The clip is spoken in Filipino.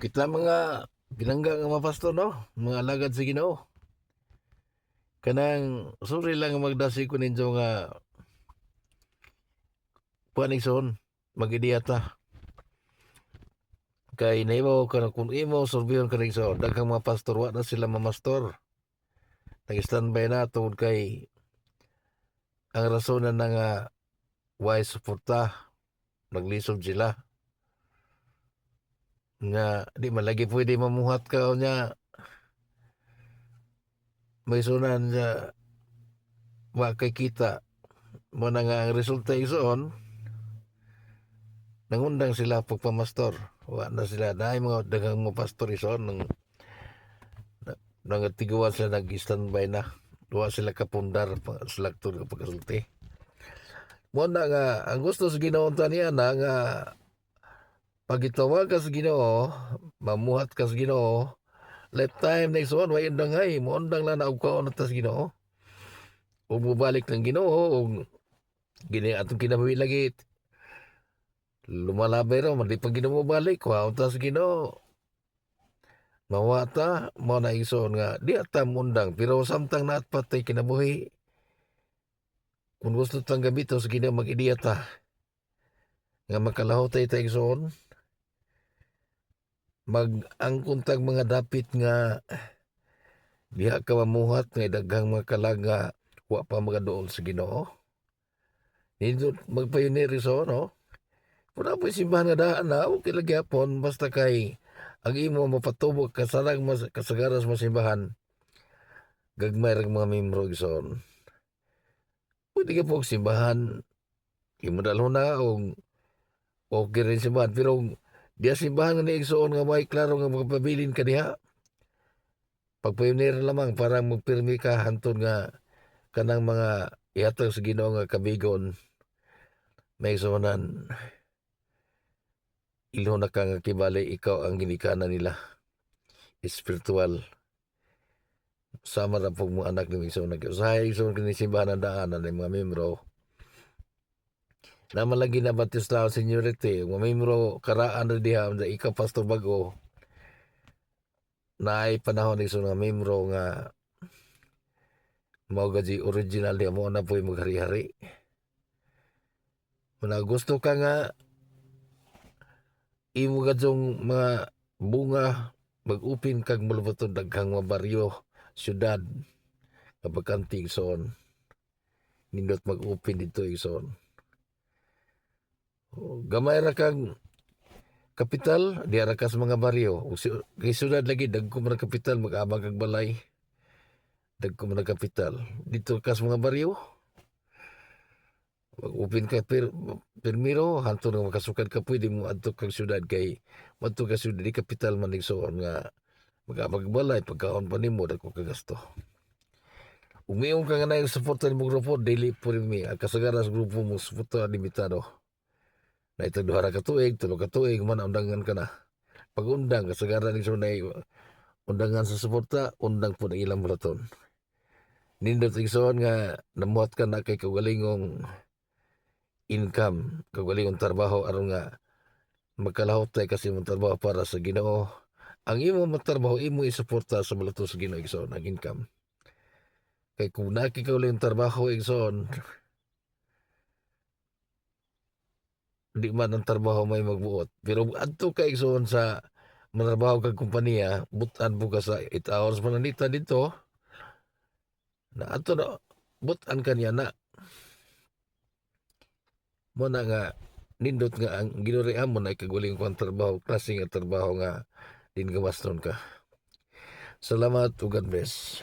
Kita mga pinangga nga mga pastor, no? Mga alagad sa Ginoo. Kanang suri lang ang magdasi ko ninyo nga paningson, mag-idiyata. Kay naibaw ka na kung imo sorbyon ka rin sa daghang mga pastor, wa na sila mamastor. Nag-standby na tungod kay ang rasonan na nga why suporta, naglisod sila. Nga, di malagi pwede mamuhat ka o nya may sunan sa wa kay kita. Mo na nga ang resulta isoon, nangundang sila pagpamastor. Wa na sila na mga daghang mga pastor isoon nang tiguan sila nag-standby na. Wa sila kapundar sila tulog pagkasulti. Mo na nga ang gusto sa Ginoo niya na nga pagitawag ka sa Ginoo, mamuhat ka sa Ginoo, lifetime next one way undang ay mo undang lang na ugkaon ta sa Ginoo. Ug mubalik ng Ginoo ug gini atong kinabuhi lagi lumalabay raw mali pag Ginoo balik wa unta sa Ginoo. Mawata mo na ison nga di ata mundang pero samtang naat patay kinabuhi. Kung gusto tang gabito sa Ginoo mag-idiyata nga makalaho tay tay ison mag-angkon tag mga dapit nga diha ka mamuhat nga daghang mga kalaga wa pa magaduol sa Ginoo. Nindot magpayunir iso, no? Kung na po'y simbahan nga daan na, okay lagi hapon, basta kay ang imo mapatubog kasarang kasagaras mo simbahan, gagmay rin mga membro ison. Pwede ka po simbahan, imo dalho na, o okay rin simbahan, pero diya simbahan nga ni igsoon nga may klaro nga magpabilin ka diha. Pagpayunir lamang, parang magpirmi ka, hantod nga kanang mga ihatag sa Ginoo nga kabigon, may sonan ilo na ka nga kibali ikaw ang ginikanan nila espiritual sama ra pug mo anak ni iso nag-usahay iso kini simbahan ang daanan ng mga membro na malagi na batista seniority mga membro karaan na diha na ikaw pastor bago na ay panahon iso nga membro nga mao gaji original diha mo na po'y maghari-hari. Kung gusto ka nga imo gadzong mga bunga mag-upin kag mulbaton daghang mga baryo, syudad, kapag kanti igsoon. Nindot mag-upin dito igsoon. Gamay ra kag kapital, di ra kas mga baryo. Kay syudad lagi, dagko man kapital, mag-abang kag balay. Dagko man kapital. Dito kas mga baryo, mag-upin ka permiro, hanto nga makasukad ka pwede mo adto kag syudad kay madto ka syudad di kapital man igsoon nga magbalay pagkaon pa nimo dagko ka gasto. Umiong ka nga na yung suporta mo grupo daily po rin mi ang kasagaras grupo mo suporta limitado. Na ito duhara ka tuig, tulo ka tuig man undangan ka na. Pag undang kasagaran ni sunay undangan sa suporta, undang po na ilang mulaton. Nindot igsoon nga namuhat ka na kay kagalingong income, kagaling ang trabaho aron nga magkalahot tay kasi mong trabaho para sa Ginoo. Ang imo mong trabaho imo isuporta sa malato sa Ginoo igsoon ang income. Kay kung nakikauling trabaho igsoon, di man ang trabaho may magbuot. Pero adto ka igsoon sa manarbaho kag kompanya, butan po ka sa 8 hours mananita dito, na ato na butan ka niya na mo na nga nindot nga ang ginurian mo na ikaguling kong trabaho, klase nga trabaho nga din gamaston ka. Salamat ug God bless.